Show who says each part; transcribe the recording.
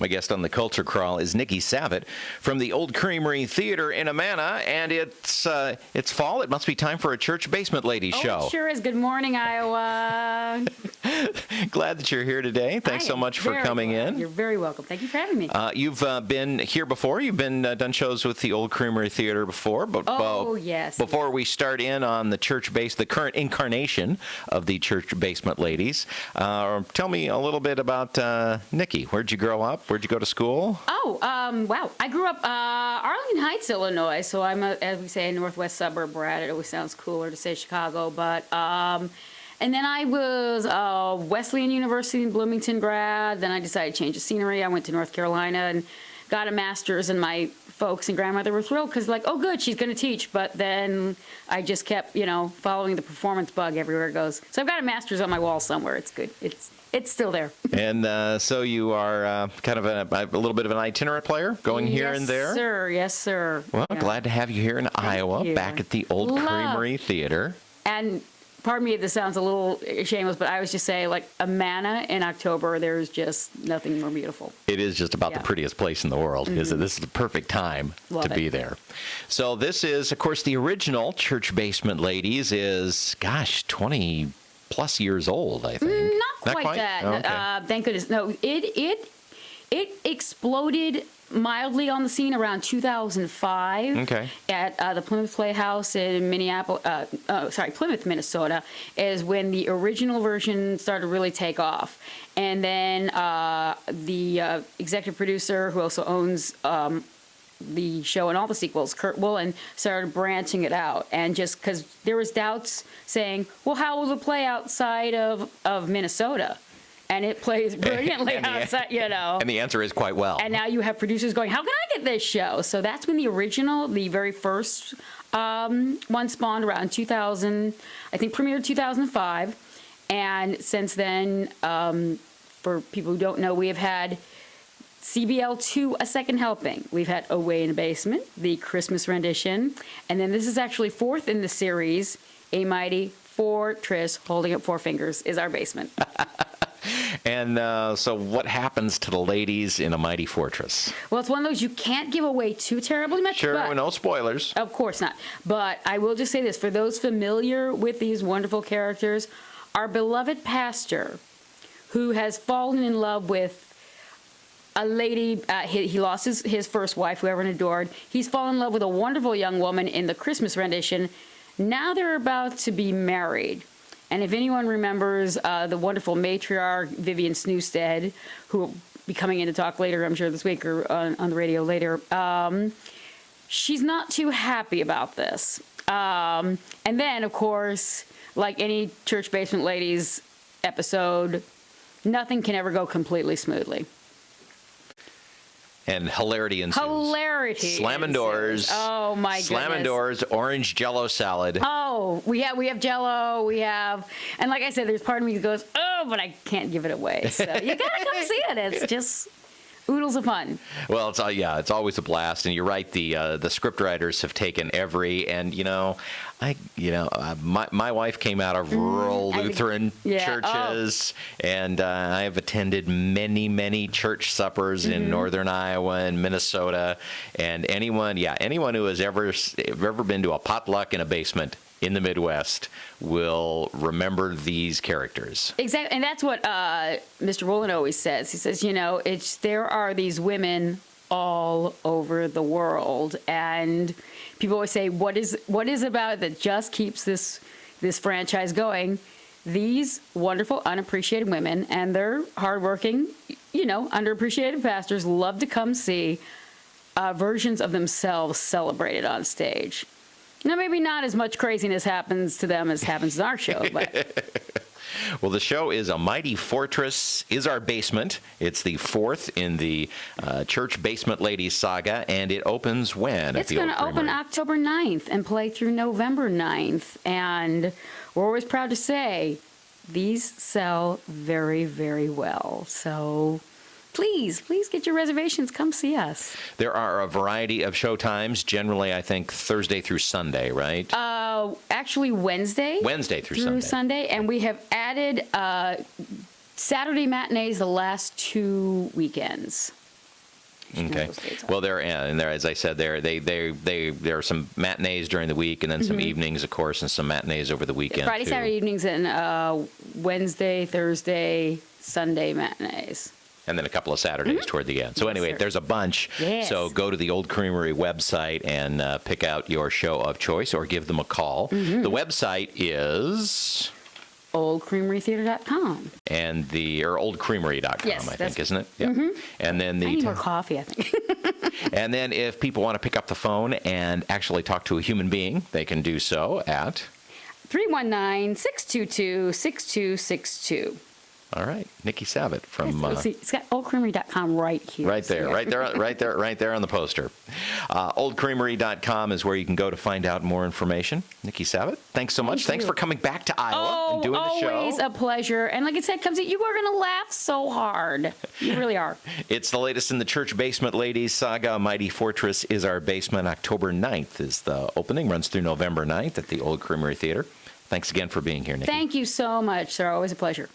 Speaker 1: My guest on the Culture Crawl is Nikki Savitt from the Old Creamery Theatre in Amana, and it's fall. It must be time for a Church Basement Ladies show.
Speaker 2: It sure is. Good morning, Iowa.
Speaker 1: Glad that you're here today. Thanks so much for coming in.
Speaker 2: You're very welcome. Thank you for having me.
Speaker 1: You've been here before. You've been done shows with the Old Creamery Theatre before. But
Speaker 2: yes.
Speaker 1: Before we start in on the the current incarnation of the Church Basement Ladies, tell me a little bit about Nikki. Where'd you grow up? Where'd you go to school?
Speaker 2: Wow. I grew up Arlington Heights, Illinois. So I'm as we say, a northwest suburb, Brad. It always sounds cooler to say Chicago, but. And then I was Wesleyan University in Bloomington grad. Then I decided to change the scenery. I went to North Carolina and got a master's, and my folks and grandmother were thrilled because, like, oh, good, she's going to teach. But then I just kept, following the performance bug everywhere it goes. So I've got a master's on my wall somewhere. It's good. It's still there.
Speaker 1: And so you are kind of a little bit of an itinerant player, going here and there?
Speaker 2: Yes, sir.
Speaker 1: Well, glad to have you here in Iowa, back at the Old Creamery Theatre.
Speaker 2: And pardon me if this sounds a little shameless, but I always just say, like, Amana in October, there's just nothing more beautiful.
Speaker 1: It is just about the prettiest place in the world. This is the perfect time to be there. So this is, of course, the original Church Basement Ladies is, 20-plus years old, I think.
Speaker 2: Not quite that. Oh, okay. Thank goodness. No, it exploded mildly on the scene around 2005 at the Plymouth Playhouse in Plymouth, Minnesota, is when the original version started to really take off. And then the executive producer, who also owns the show and all the sequels, Kurt Woolen, started branching it out. And just because there was doubts saying, well, how will it play outside of Minnesota? And it plays brilliantly outside,
Speaker 1: And the answer is quite well.
Speaker 2: And now you have producers going, how can I get this show? So that's when the original, the very first one spawned around 2000, I think premiered 2005. And since then, for people who don't know, we have had CBL 2, A Second Helping. We've had Away in the Basement, the Christmas rendition. And then this is actually fourth in the series, A Mighty Fourtress, holding up four fingers, is our basement.
Speaker 1: And so what happens to the ladies in A Mighty Fourtress?
Speaker 2: Well, it's one of those you can't give away too terribly much.
Speaker 1: Sure, no spoilers.
Speaker 2: Of course not. But I will just say this. For those familiar with these wonderful characters, our beloved pastor, who has fallen in love with a lady, he lost his first wife, who everyone adored. He's fallen in love with a wonderful young woman in the Christmas rendition. Now they're about to be married. And if anyone remembers the wonderful matriarch, Vivian Snewstead, who will be coming in to talk later, I'm sure this week, or on the radio later, she's not too happy about this. And then, of course, like any Church Basement Ladies episode, nothing can ever go completely smoothly.
Speaker 1: And hilarity ensues. Slamming doors.
Speaker 2: Oh, my goodness.
Speaker 1: Slamming doors, orange Jell-O salad.
Speaker 2: Oh, we have Jell-O, and like I said, there's part of me that goes, oh, but I can't give it away. So you gotta come see it. It's just oodles of fun.
Speaker 1: Well, it's always a blast, and you're right. The script writers have taken every, and my wife came out of rural Lutheran churches, and I have attended many church suppers in northern Iowa and Minnesota, and anyone who has ever been to a potluck in a basement in the Midwest will remember these characters.
Speaker 2: Exactly, and that's what Mr. Rowland always says. He says, there are these women all over the world, and people always say, what is about it that just keeps this franchise going? These wonderful, unappreciated women and their hardworking, underappreciated pastors love to come see versions of themselves celebrated on stage. Now, maybe not as much craziness happens to them as happens in our show, but...
Speaker 1: Well, the show is A Mighty Fourtress is our basement. It's the fourth in the Church Basement Ladies saga, and it opens when?
Speaker 2: It's going to open October 9th and play through November 9th. And we're always proud to say these sell very, very well. So please get your reservations. Come see us.
Speaker 1: There are a variety of show times, generally, I think, Thursday through Sunday, right?
Speaker 2: Actually, Wednesday.
Speaker 1: Wednesday through
Speaker 2: Sunday. And we have added Saturday matinees the last 2 weekends. know
Speaker 1: Okay.
Speaker 2: those dates are.
Speaker 1: Well, as I said, there are some matinees during the week, and then some evenings, of course, and some matinees over the weekend
Speaker 2: Friday,
Speaker 1: too.
Speaker 2: Saturday evenings, and Wednesday, Thursday, Sunday matinees.
Speaker 1: And then a couple of Saturdays toward the end. So anyway,
Speaker 2: sir.
Speaker 1: there's a bunch.
Speaker 2: Yes.
Speaker 1: So go to the Old Creamery website and pick out your show of choice, or give them a call. The website is
Speaker 2: OldCreameryTheatre.com.
Speaker 1: or oldcreamery.com,
Speaker 2: Yes,
Speaker 1: I
Speaker 2: that's-
Speaker 1: think, isn't it? Yeah. And then
Speaker 2: I need more coffee, I think.
Speaker 1: and then if people want to pick up the phone and actually talk to a human being, they can do so at
Speaker 2: 319-622-6262.
Speaker 1: all right, Nikki Savitt from
Speaker 2: See, it's got oldcreamery.com right here.
Speaker 1: right there,
Speaker 2: So, yeah.
Speaker 1: right there on the poster. Oldcreamery.com is where you can go to find out more information. Nikki Savitt, thanks so much. Thanks
Speaker 2: you.
Speaker 1: for coming back to Iowa and doing the show.
Speaker 2: Always a pleasure. And like I said, you are going to laugh so hard. You really are.
Speaker 1: It's the latest in the church basement, ladies. Saga, Mighty Fourtress is our basement. October 9th is the opening. Runs through November 9th at the Old Creamery Theatre. Thanks again for being here, Nikki.
Speaker 2: Thank you so much, sir. Always a pleasure.